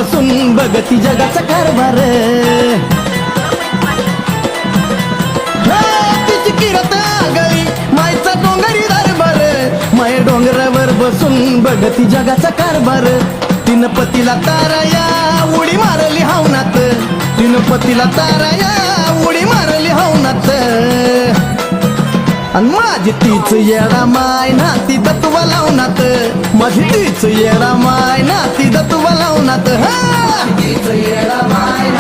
बसून बघती जगाचा कारभार तिची किरत आगळी मायचा डोंगरी दरबार माय डोंगरावर बसून बघती जगाचा कारभार तिनं पतीला ताराया उडी मारली हावनात तिनं पतीला ताराया उडी मारली हावनात आणि माझी तीच येडा माय नाती तत्व लावनात माझी तीच येडा माय नाती तत्व लावनात तीच येडा माय